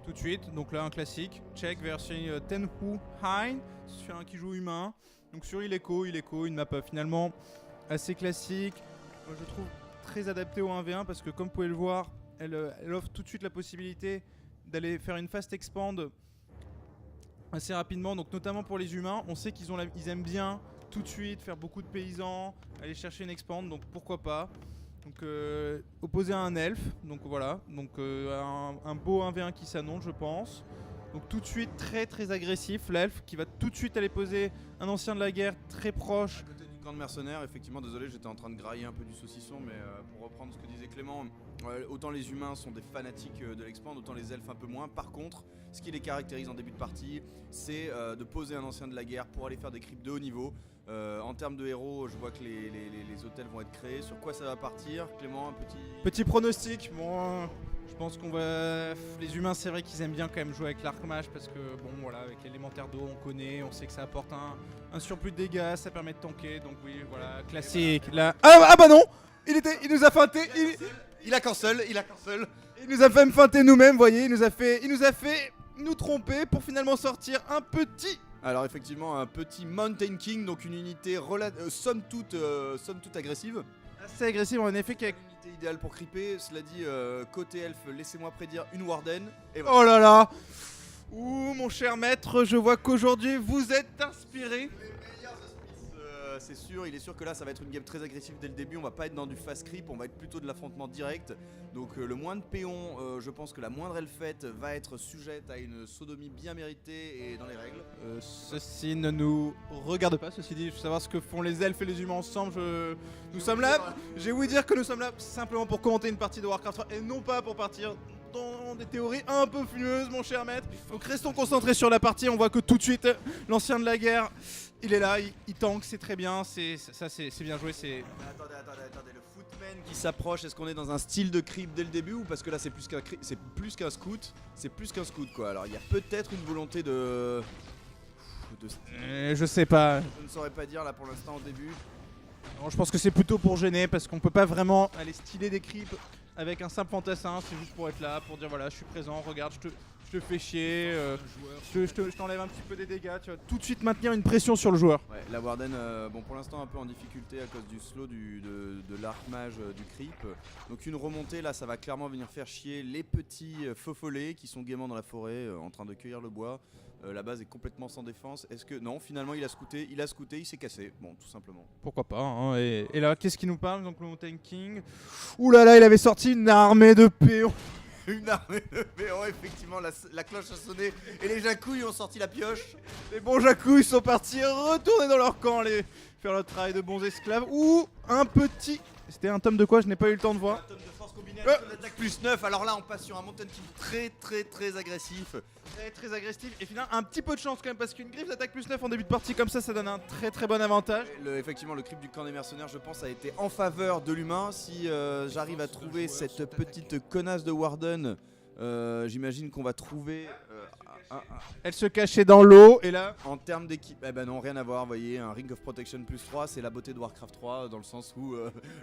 tout de suite. Donc là un classique, check version Tenhu Hein, sur un qui joue humain. Donc sur Ileko, une map finalement assez classique. Moi, je trouve très adaptée au 1v1 parce que comme vous pouvez le voir, elle offre tout de suite la possibilité d'aller faire une fast expand assez rapidement. Donc notamment pour les humains, on sait qu'ils aiment bien tout de suite faire beaucoup de paysans, aller chercher une expand, donc pourquoi pas. Donc opposé à un elfe, donc voilà, donc un beau 1v1 qui s'annonce je pense. Donc tout de suite très très agressif l'elfe qui va tout de suite aller poser un ancien de la guerre très proche. À côté du camp de mercenaires, effectivement, désolé, j'étais en train de grailler un peu du saucisson, mais pour reprendre ce que disait Clément, autant les humains sont des fanatiques de l'expand, autant les elfes un peu moins. Par contre, ce qui les caractérise en début de partie, c'est de poser un ancien de la guerre pour aller faire des creeps de haut niveau. En termes de héros, je vois que les hôtels vont être créés. Sur quoi ça va partir, Clément, un Petit pronostic, bon, je pense qu'on va... Les humains, c'est vrai qu'ils aiment bien quand même jouer avec l'arc-mage parce que, bon, voilà, avec l'élémentaire d'eau, on connaît, on sait que ça apporte un surplus de dégâts, ça permet de tanker, donc oui, voilà, classique. Là... Ah bah non, il nous a feinté, Il a cancel. il nous a fait me feinter nous-mêmes, vous voyez, il nous a fait nous tromper pour finalement sortir un petit... Alors effectivement, un petit Mountain King, donc une unité somme toute agressive. Assez agressif en effet, qui a... Une unité idéale pour creeper. Cela dit, côté elfe, laissez-moi prédire une Warden. Et voilà. Oh là là. Ouh mon cher maître, je vois qu'aujourd'hui vous êtes inspiré. C'est sûr, il est sûr que là ça va être une game très agressive dès le début, on va pas être dans du fast creep, on va être plutôt de l'affrontement direct. Donc le moins de péons, je pense que la moindre elfette va être sujette à une sodomie bien méritée et dans les règles. Ceci ne nous regarde pas, ceci dit, je veux savoir ce que font les elfes et les humains ensemble. Nous sommes là, j'ai ouï dire que nous sommes là simplement pour commenter une partie de Warcraft 3 et non pas pour partir dans des théories un peu fumeuses, mon cher maître. Donc restons concentrés sur la partie, on voit que tout de suite l'ancien de la guerre, il est là, il tank, c'est très bien, c'est bien joué, c'est... Attendez, le footman qui s'approche, est-ce qu'on est dans un style de creep dès le début ou parce que là c'est plus qu'un scout, quoi. Alors il y a peut-être une volonté de... je sais pas. Je ne saurais pas dire là pour l'instant au début. Non, je pense que c'est plutôt pour gêner parce qu'on peut pas vraiment aller styler des creeps avec un simple fantassin, c'est juste pour être là, pour dire voilà je suis présent, regarde je te fais chier, je t'enlève un petit peu des dégâts, tu vas tout de suite maintenir une pression sur le joueur. Ouais, la Warden, bon pour l'instant un peu en difficulté à cause du slow de l'arc mage du creep. Donc une remontée là ça va clairement venir faire chier les petits faux follets qui sont gaiement dans la forêt en train de cueillir le bois. La base est complètement sans défense. Est-ce que... Non, finalement il a scouté, il s'est cassé. Bon, tout simplement. Pourquoi pas, hein. Et là, qu'est-ce qu'il nous parle, donc le Mountain King? Ouh là là, il avait sorti une armée de péons. Une armée de péons, effectivement, la cloche a sonné et les jacouilles ont sorti la pioche. Les bons jacouilles sont partis retourner dans leur camp, aller faire le travail de bons esclaves. Ou un petit... C'était un tome de quoi? Je n'ai pas eu le temps de voir. Un tome de force combinée, l'attaque plus 9. Alors là, on passe sur un Mountain King très agressif. Très agressif et finalement un petit peu de chance quand même parce qu'une griffe d'attaque plus 9 en début de partie comme ça donne un très bon avantage. Effectivement le creep du camp des mercenaires je pense a été en faveur de l'humain. Si j'arrive à trouver cette petite connasse de Warden, j'imagine qu'on va trouver... Elle se cachait dans l'eau et là... En termes d'équipe, eh ben non rien à voir, vous voyez, un Ring of Protection plus 3 c'est la beauté de Warcraft 3 dans le sens où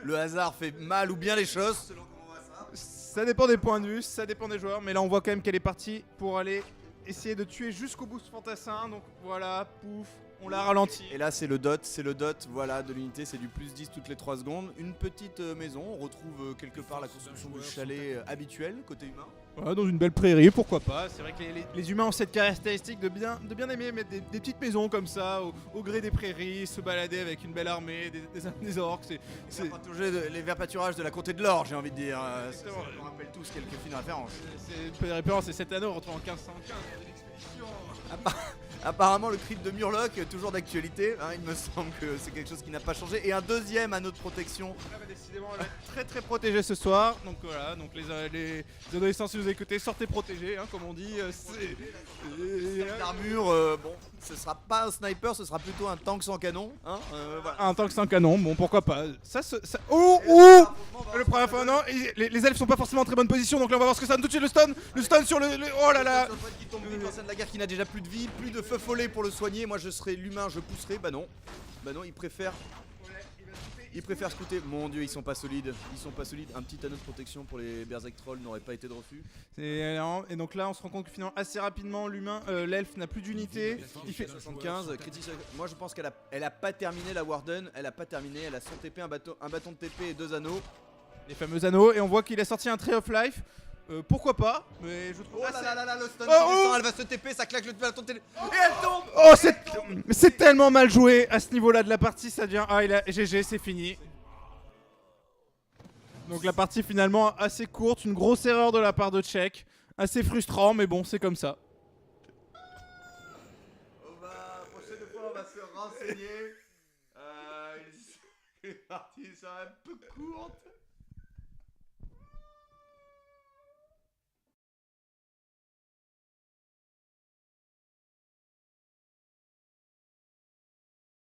le hasard fait mal ou bien les choses selon comment on voit ça. Ça dépend des points de vue, ça dépend des joueurs mais là on voit quand même qu'elle est partie pour aller essayer de tuer jusqu'au bout ce fantassin, donc voilà, pouf, on l'a ralenti. Et là c'est le dot, voilà, de l'unité, c'est du plus 10 toutes les 3 secondes. Une petite maison, on retrouve quelque part la construction du chalet habituel côté humain. Ouais, dans une belle prairie, pourquoi pas. C'est vrai que les humains ont cette caractéristique de bien aimer mettre des petites maisons comme ça, au gré des prairies, se balader avec une belle armée, des orques. Les verts pâturages de la comté de l'Or, j'ai envie de dire. Ça nous rappelle tous quelques films de référence. C'est peu de référence, c'est cette année, on retrouve en 1515 l'expédition. Apparemment le creep de Murloc, toujours d'actualité, hein, il me semble que c'est quelque chose qui n'a pas changé. Et un deuxième à notre protection. Décidément, elle va être très protégée ce soir. Donc voilà, donc les adolescents si vous écoutez, sortez protégés, hein, comme on dit. L'armure, bon, ce sera pas un sniper, ce sera plutôt un tank sans canon. Hein, voilà. Un tank sans canon, bon pourquoi pas. Oh le premier fois, non, les elfes sont pas forcément en très bonne position, donc là on va voir ce que ça donne tout de suite. Le stun sur le... Oh là là. Qui tombe vite, l'ancien de la guerre qui n'a déjà plus de vie, plus de feu follet pour le soigner. Moi je serais l'humain, je pousserais. Bah non, il préfère. Ils préfèrent scouter. Mon dieu, ils sont pas solides. Ils sont pas solides. Un petit anneau de protection pour les Berserk Trolls n'aurait pas été de refus. Et donc là, on se rend compte que finalement, assez rapidement, l'humain, l'elfe n'a plus d'unité. Il fait 75, moi je pense qu'elle a pas terminé la Warden. Elle a pas terminé. Elle a 100 TP, un bâton de TP et 2 anneaux. les fameux anneaux. Et on voit qu'il a sorti un Tree of Life. Pourquoi pas? Mais je trouve Oh assez... là là là, le stun Oh, oh. elle va se TP, ça claque le bâton de TP. Et elle tombe. Oh, c'est tellement mal joué à ce niveau-là de la partie. Ça devient... Ah, il a GG, c'est fini. Donc la partie finalement assez courte. Une grosse erreur de la part de Check. Assez frustrant, mais bon, c'est comme ça. Prochaine fois, on va se renseigner. Les parties sont un peu courtes.